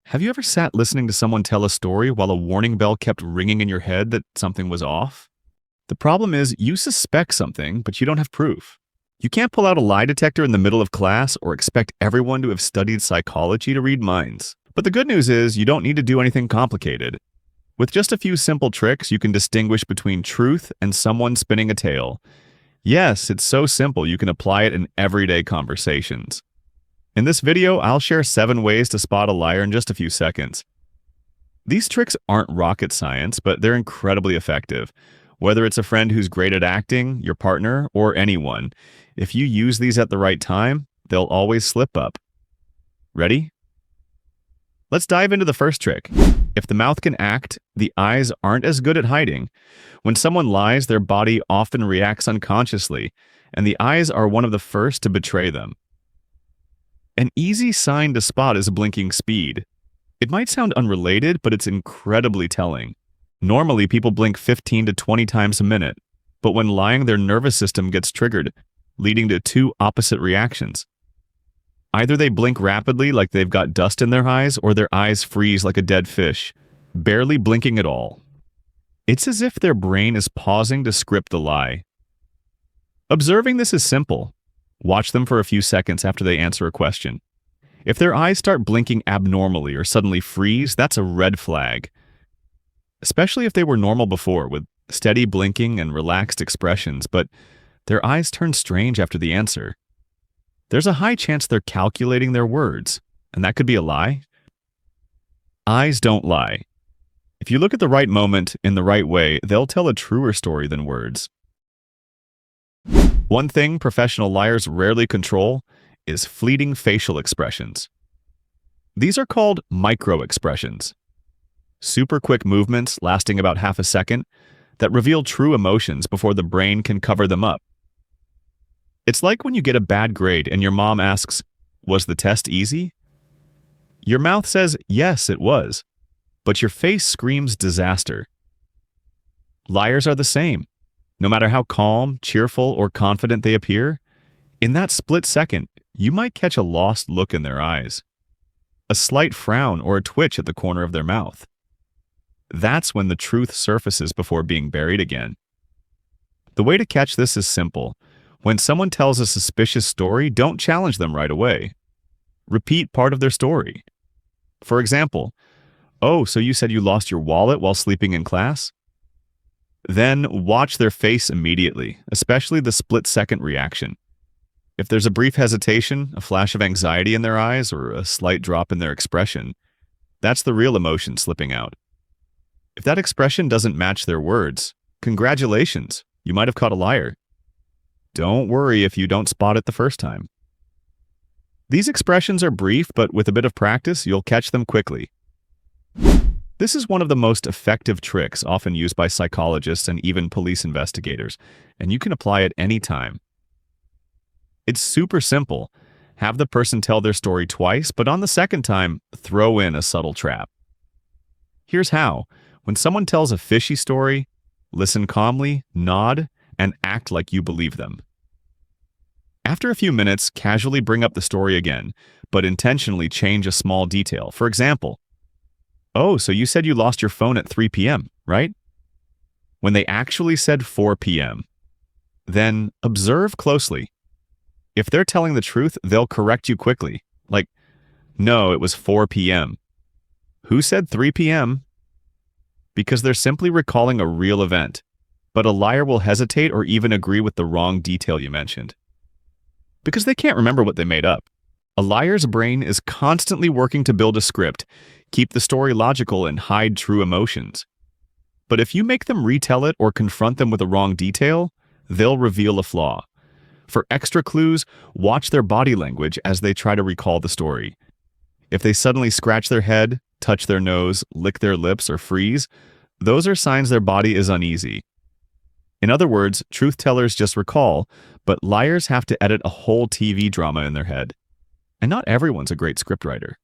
Have you ever sat listening to someone tell a story while a warning bell kept ringing in your head that something was off? The problem is you suspect something, but you don't have proof. You can't pull out a lie detector in the middle of class or expect everyone to have studied psychology to read minds. But the good news is you don't need to do anything complicated. With just a few simple tricks, you can distinguish between truth and someone spinning a tale. Yes, it's so simple you can apply it in everyday conversations. In this video, I'll share 7 ways to spot a liar in just a few seconds. These tricks aren't rocket science, but they're incredibly effective. Whether it's a friend who's great at acting, your partner, or anyone, if you use these at the right time, they'll always slip up. Ready? Let's dive into the first trick. If the mouth can act, the eyes aren't as good at hiding. When someone lies, their body often reacts unconsciously, and the eyes are one of the first to betray them. An easy sign to spot is blinking speed. It might sound unrelated, but it's incredibly telling. Normally, people blink 15 to 20 times a minute, but when lying, their nervous system gets triggered, leading to 2 opposite reactions. Either they blink rapidly like they've got dust in their eyes, or their eyes freeze like a dead fish, barely blinking at all. It's as if their brain is pausing to script the lie. Observing this is simple. Watch them for a few seconds after they answer a question. If their eyes start blinking abnormally or suddenly freeze, that's a red flag. Especially if they were normal before, with steady blinking and relaxed expressions, but their eyes turn strange after the answer. There's a high chance they're calculating their words, and that could be a lie. Eyes don't lie. If you look at the right moment in the right way, they'll tell a truer story than words. One thing professional liars rarely control is fleeting facial expressions. These are called micro-expressions. Super quick movements lasting about half a second that reveal true emotions before the brain can cover them up. It's like when you get a bad grade and your mom asks, "Was the test easy?" Your mouth says, "Yes, it was," but your face screams disaster. Liars are the same. No matter how calm, cheerful, or confident they appear, in that split second, you might catch a lost look in their eyes, a slight frown or a twitch at the corner of their mouth. That's when the truth surfaces before being buried again. The way to catch this is simple. When someone tells a suspicious story, don't challenge them right away. Repeat part of their story. For example, "Oh, so you said you lost your wallet while sleeping in class?" Then watch their face immediately, especially the split-second reaction. If there's a brief hesitation, a flash of anxiety in their eyes, or a slight drop in their expression, that's the real emotion slipping out. If that expression doesn't match their words, congratulations, you might have caught a liar. Don't worry if you don't spot it the first time. These expressions are brief, but with a bit of practice, you'll catch them quickly. This is one of the most effective tricks often used by psychologists and even police investigators, and you can apply it anytime. It's super simple. Have the person tell their story twice, but on the second time, throw in a subtle trap. Here's how. When someone tells a fishy story, listen calmly, nod, and act like you believe them. After a few minutes, casually bring up the story again, but intentionally change a small detail. For example, "Oh, so you said you lost your phone at 3 p.m., right?" When they actually said 4 p.m. Then observe closely. If they're telling the truth, they'll correct you quickly. Like, "No, it was 4 p.m. Who said 3 p.m.? Because they're simply recalling a real event. But a liar will hesitate or even agree with the wrong detail you mentioned, because they can't remember what they made up. A liar's brain is constantly working to build a script, keep the story logical, and hide true emotions. But if you make them retell it or confront them with a wrong detail, they'll reveal a flaw. For extra clues, watch their body language as they try to recall the story. If they suddenly scratch their head, touch their nose, lick their lips, or freeze, those are signs their body is uneasy. In other words, truth tellers just recall, but liars have to edit a whole TV drama in their head. And not everyone's a great scriptwriter.